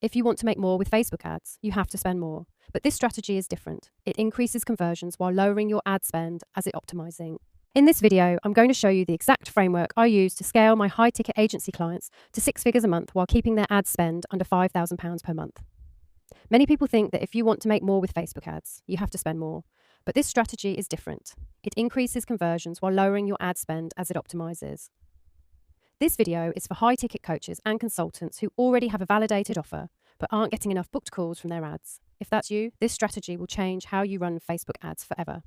If you want to make more with Facebook ads, you have to spend more. But this strategy is different. It increases conversions while lowering your ad spend as it optimizing. In this video, I'm going to show you the exact framework I use to scale my high-ticket agency clients to 6 figures a month while keeping their ad spend under £5,000 per month. Many people think that if you want to make more with Facebook ads, you have to spend more. But this strategy is different. It increases conversions while lowering your ad spend as it optimizes. This video is for high-ticket coaches and consultants who already have a validated offer but aren't getting enough booked calls from their ads. If that's you, this strategy will change how you run Facebook ads forever.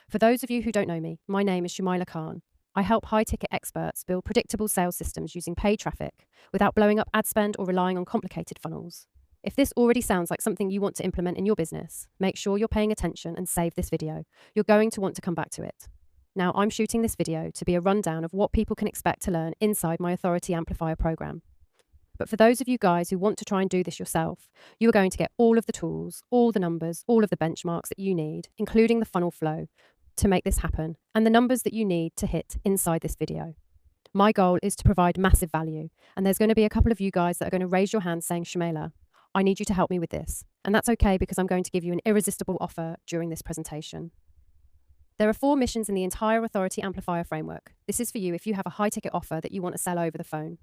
For those of you who don't know me, my name is Shumaila Khan. I help high-ticket experts build predictable sales systems using paid traffic without blowing up ad spend or relying on complicated funnels. If this already sounds like something you want to implement in your business, make sure you're paying attention and save this video. You're going to want to come back to it. Now, I'm shooting this video to be a rundown of what people can expect to learn inside my Authority Amplifier program. But for those of you guys who want to try and do this yourself, you are going to get all of the tools, all the numbers, all of the benchmarks that you need, including the funnel flow, to make this happen, and the numbers that you need to hit inside this video. My goal is to provide massive value, and there's going to be a couple of you guys that are going to raise your hand saying, Shumaila, I need you to help me with this. And that's okay because I'm going to give you an irresistible offer during this presentation. There are 4 missions in the entire Authority Amplifier framework. This is for you if you have a high-ticket offer that you want to sell over the phone.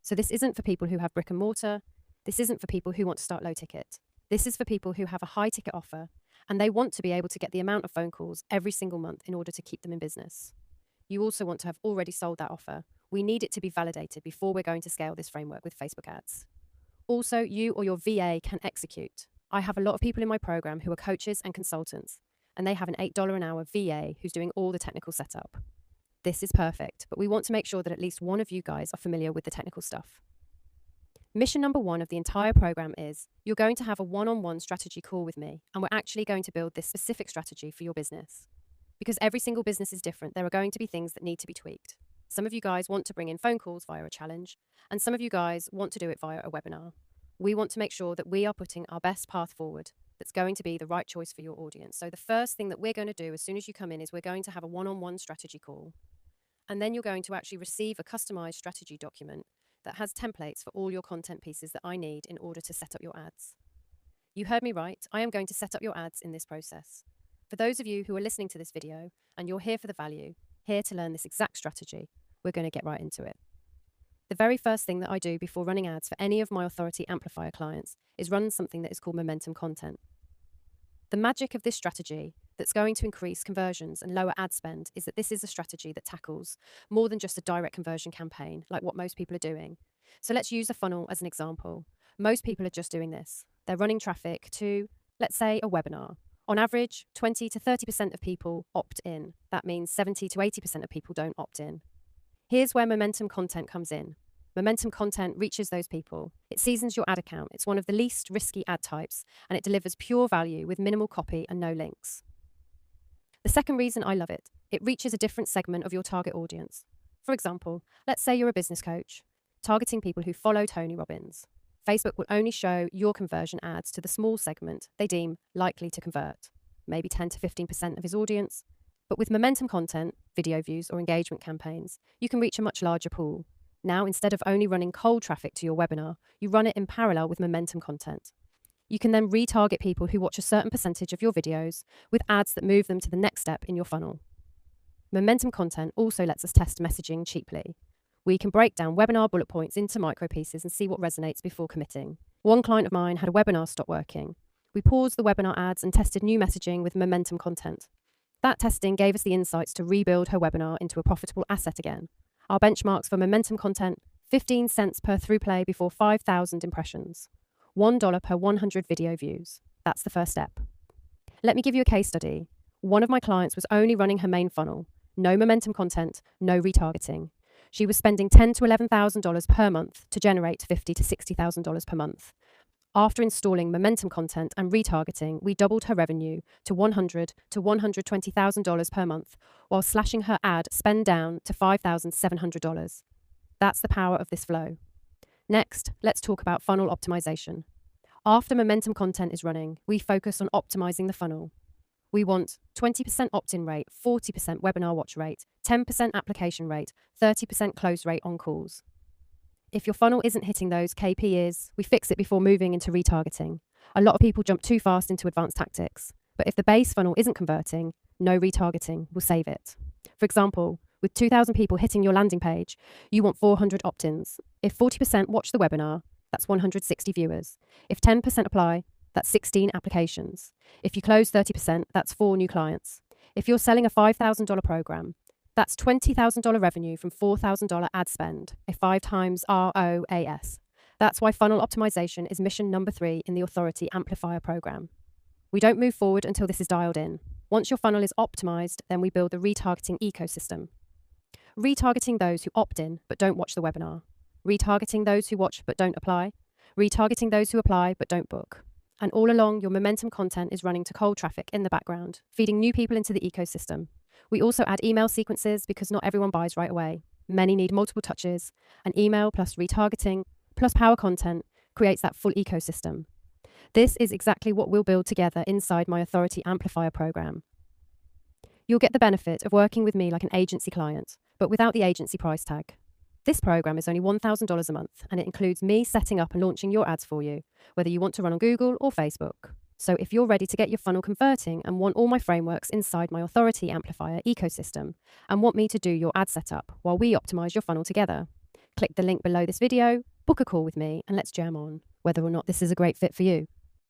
So this isn't for people who have brick and mortar. This isn't for people who want to start low ticket. This is for people who have a high-ticket offer and they want to be able to get the amount of phone calls every single month in order to keep them in business. You also want to have already sold that offer. We need it to be validated before we're going to scale this framework with Facebook ads. Also, you or your VA can execute. I have a lot of people in my program who are coaches and consultants, and they have an $8 an hour VA who's doing all the technical setup. This is perfect, but we want to make sure that at least one of you guys are familiar with the technical stuff. Mission number 1 of the entire program is you're going to have a one-on-one strategy call with me, and we're actually going to build this specific strategy for your business. Because every single business is different, there are going to be things that need to be tweaked. Some of you guys want to bring in phone calls via a challenge, and some of you guys want to do it via a webinar. We want to make sure that we are putting our best path forward that's going to be the right choice for your audience. So the first thing that we're going to do as soon as you come in is we're going to have a one-on-one strategy call. And then you're going to actually receive a customized strategy document that has templates for all your content pieces that I need in order to set up your ads. You heard me right. I am going to set up your ads in this process. For those of you who are listening to this video and you're here for the value, here to learn this exact strategy, we're going to get right into it. The very first thing that I do before running ads for any of my Authority Amplifier clients is run something that is called momentum content. The magic of this strategy that's going to increase conversions and lower ad spend is that this is a strategy that tackles more than just a direct conversion campaign like what most people are doing. So let's use a funnel as an example. Most people are just doing this. They're running traffic to, let's say, a webinar. On average, 20 to 30% of people opt in. That means 70 to 80% of people don't opt in. Here's where momentum content comes in. Momentum content reaches those people. It seasons your ad account. It's one of the least risky ad types, and it delivers pure value with minimal copy and no links. The second reason I love it, it reaches a different segment of your target audience. For example, let's say you're a business coach, targeting people who follow Tony Robbins. Facebook will only show your conversion ads to the small segment they deem likely to convert, maybe 10 to 15% of his audience. But with momentum content, video views, or engagement campaigns, you can reach a much larger pool. Now, instead of only running cold traffic to your webinar, you run it in parallel with momentum content. You can then retarget people who watch a certain percentage of your videos with ads that move them to the next step in your funnel. Momentum content also lets us test messaging cheaply. We can break down webinar bullet points into micro pieces and see what resonates before committing. One client of mine had a webinar stop working. We paused the webinar ads and tested new messaging with momentum content. That testing gave us the insights to rebuild her webinar into a profitable asset again. Our benchmarks for momentum content, 15 cents per through play before 5,000 impressions, $1 per 100 video views. That's the first step. Let me give you a case study. One of my clients was only running her main funnel, no momentum content, no retargeting. She was spending $10,000 to $11,000 per month to generate $50,000 to $60,000 per month. After installing momentum content and retargeting, we doubled her revenue to $100,000 to $120,000 per month, while slashing her ad spend down to $5,700. That's the power of this flow. Next, let's talk about funnel optimization. After momentum content is running, we focus on optimizing the funnel. We want 20% opt-in rate, 40% webinar watch rate, 10% application rate, 30% close rate on calls. If your funnel isn't hitting those KPIs, we fix it before moving into retargeting. A lot of people jump too fast into advanced tactics, but if the base funnel isn't converting, no retargeting will save it. For example, with 2,000 people hitting your landing page, you want 400 opt-ins. If 40% watch the webinar, that's 160 viewers. If 10% apply, that's 16 applications. If you close 30%, that's 4 new clients. If you're selling a $5,000 program, that's $20,000 revenue from $4,000 ad spend, a 5 times ROAS. That's why funnel optimization is mission number 3 in the Authority Amplifier program. We don't move forward until this is dialed in. Once your funnel is optimized, then we build the retargeting ecosystem. Retargeting those who opt in but don't watch the webinar. Retargeting those who watch but don't apply. Retargeting those who apply but don't book. And all along, your momentum content is running to cold traffic in the background, feeding new people into the ecosystem. We also add email sequences because not everyone buys right away. Many need multiple touches, and email plus retargeting plus power content creates that full ecosystem. This is exactly what we'll build together inside my Authority Amplifier program. You'll get the benefit of working with me like an agency client, but without the agency price tag. This program is only $1,000 a month, and it includes me setting up and launching your ads for you, whether you want to run on Google or Facebook. So if you're ready to get your funnel converting and want all my frameworks inside my Authority Amplifier ecosystem and want me to do your ad setup while we optimize your funnel together, click the link below this video, book a call with me, and let's jam on, whether or not this is a great fit for you.